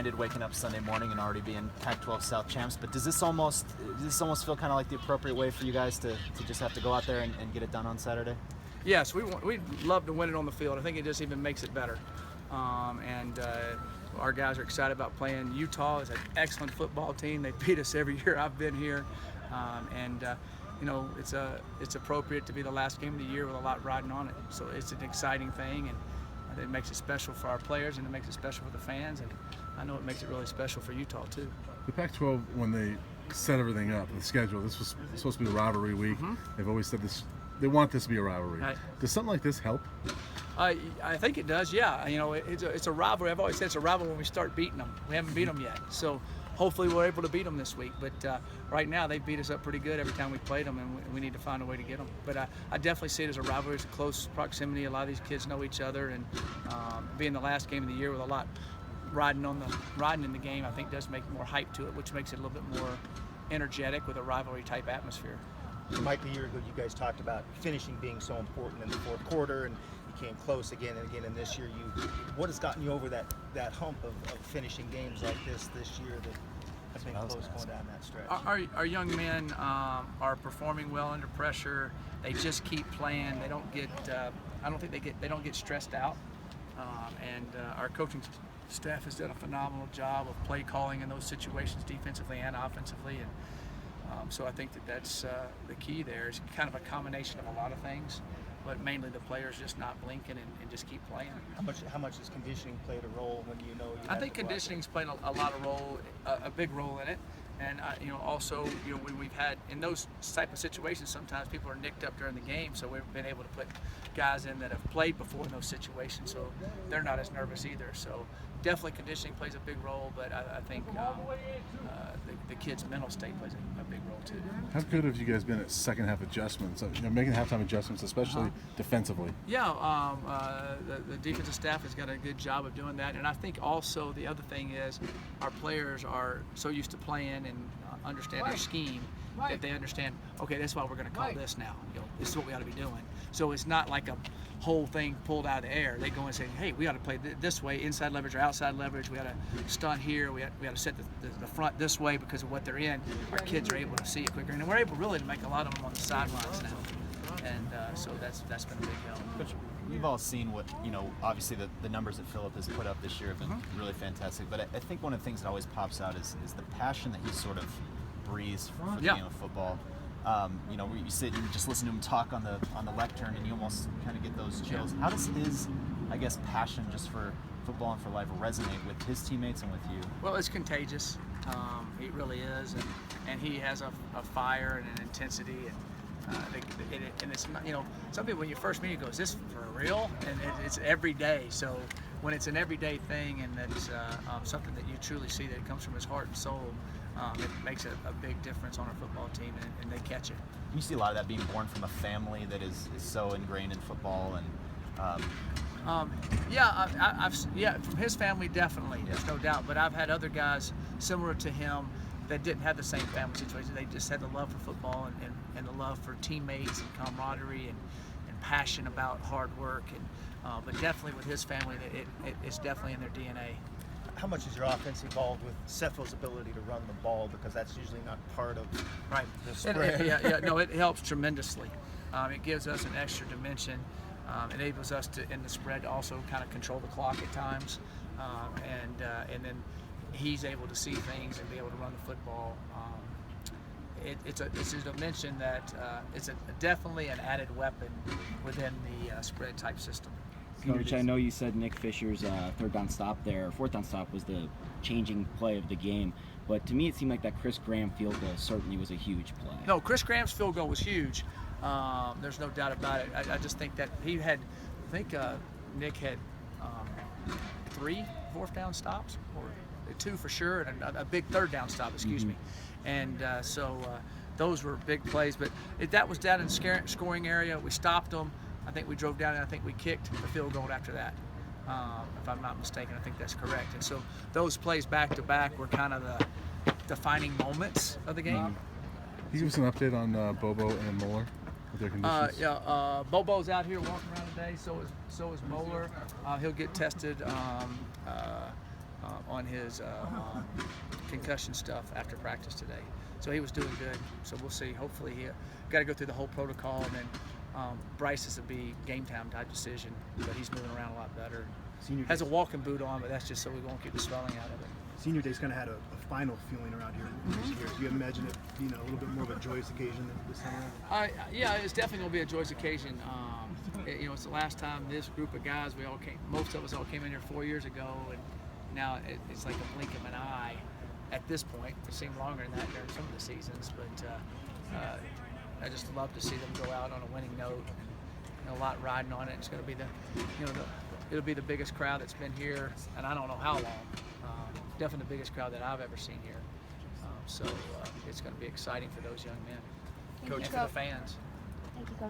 minded waking up Sunday morning and already being Pac-12 South champs, but does this almost feel kind of like the appropriate way for you guys to just have to go out there and get it done on Saturday? Yes, we'd love to win it on the field. I think it just even makes it better. Our guys are excited about playing. Utah is an excellent football team. They beat us every year I've been here. You know, it's appropriate to be the last game of the year with a lot riding on it. So it's an exciting thing, and it makes it special for our players, and it makes it special for the fans, and I know it makes it really special for Utah too. The Pac-12, when they set everything up, the schedule, this was supposed to be a rivalry week. They've always said this. They want this to be a rivalry. Right. Does something like this help? I think it does, yeah. You know, it's a rivalry. I've always said it's a rivalry when we start beating them. We haven't beat them yet, so hopefully we're able to beat them this week. But right now they beat us up pretty good every time we played them, and we need to find a way to get them. But I definitely see it as a rivalry. It's a close proximity. A lot of these kids know each other, and being the last game of the year with a lot riding in the game, I think does make more hype to it, which makes it a little bit more energetic with a rivalry type atmosphere. Mike, a year ago you guys talked about finishing being so important in the fourth quarter, and you came close again and again. And this year, what has gotten you over that hump of finishing games like this year that has been close going down that stretch? Our young men are performing well under pressure. They just keep playing. They don't get. I don't think they don't get stressed out. Our coaching staff has done a phenomenal job of play calling in those situations, defensively and offensively, and so I think that's the key there. Is kind of a combination of a lot of things, but mainly the players just not blinking and just keep playing. How much has conditioning played a role when you know? I think conditioning's played a big role in it, and you know, also, you know, when we've had in those type of situations, sometimes people are nicked up during the game, so we've been able to put guys in that have played before in those situations, so they're not as nervous either. So definitely conditioning plays a big role, but I think the kids' mental state plays a big role too. How good have you guys been at second half adjustments? You know, making halftime adjustments, especially defensively. Yeah, the defensive staff has got a good job of doing that, and I think also the other thing is our players are so used to playing and understand their scheme that they understand. Okay, that's why we're going to call this now. You know, this is what we ought to be doing. So it's not like a whole thing pulled out of the air. They go and say, hey, we ought to play this way, inside leverage or outside leverage. We ought to stunt here. We ought to set the front this way because of what they're in. Our kids are able to see it quicker, and we're able really to make a lot of them on the sidelines now. And so that's been a big help. Coach, we've all seen what, you know, obviously the numbers that Phillip has put up this year have been really fantastic, but I think one of the things that always pops out is the passion that he sort of breathes for the game of football. You know, where you sit and just listen to him talk on the lectern, and you almost kind of get those chills. How does his, I guess, passion just for football and for life resonate with his teammates and with you? Well, it's contagious. It really is, and he has a fire and an intensity, and it's, you know, some people when you first meet you go, is this for real? And it's every day. So when it's an everyday thing and it's something that you truly see that it comes from his heart and soul, it makes a big difference on our football team, and they catch it. You see a lot of that being born from a family that is so ingrained in football, and from his family, definitely. There's no doubt. But I've had other guys similar to him that didn't have the same family situation. They just had the love for football and the love for teammates and camaraderie and passion about hard work. And but definitely with his family, it's definitely in their DNA. How much is your offense involved with Cephalo's ability to run the ball, because that's usually not part of the spread? No, it helps tremendously. It gives us an extra dimension. It enables us to, in the spread, to also kind of control the clock at times, and then he's able to see things and be able to run the football. It's a dimension that it's definitely an added weapon within the spread type system. Coach, I know you said Nick Fisher's fourth down stop was the changing play of the game, but to me it seemed like that Chris Graham field goal certainly was a huge play. No, Chris Graham's field goal was huge. There's no doubt about it. I just think that he had, Nick had 3 fourth down stops, or 2 for sure, and a big third down stop, excuse me. And so those were big plays, but that was down in scoring area. We stopped them. I think we drove down and I think we kicked the field goal after that. If I'm not mistaken, I think that's correct. And so those plays back to back were kind of the defining moments of the game. Can you give us an update on Bobo and Moeller with their conditions? Bobo's out here walking around today. So is Moeller. He'll get tested on his concussion stuff after practice today. So he was doing good. So we'll see. Hopefully he got to go through the whole protocol, and then Bryce's will be game time type decision, but he's moving around a lot better. Senior Has a Day- walking boot on, but that's just so we won't get the swelling out of it. Senior Day's kind of had a final feeling around here this year. Do you imagine it being a little bit more of a joyous occasion this time? Yeah, it's definitely going to be a joyous occasion. It's the last time this group of guys, most of us all came in here 4 years ago, and now it's like a blink of an eye at this point. It seemed longer than that during some of the seasons, but I just love to see them go out on a winning note. A lot riding on it. It's going to be it'll be the biggest crowd that's been here, and I don't know how long. Definitely the biggest crowd that I've ever seen here. So it's going to be exciting for those young men Coach, and for the fans. Thank you, Coach.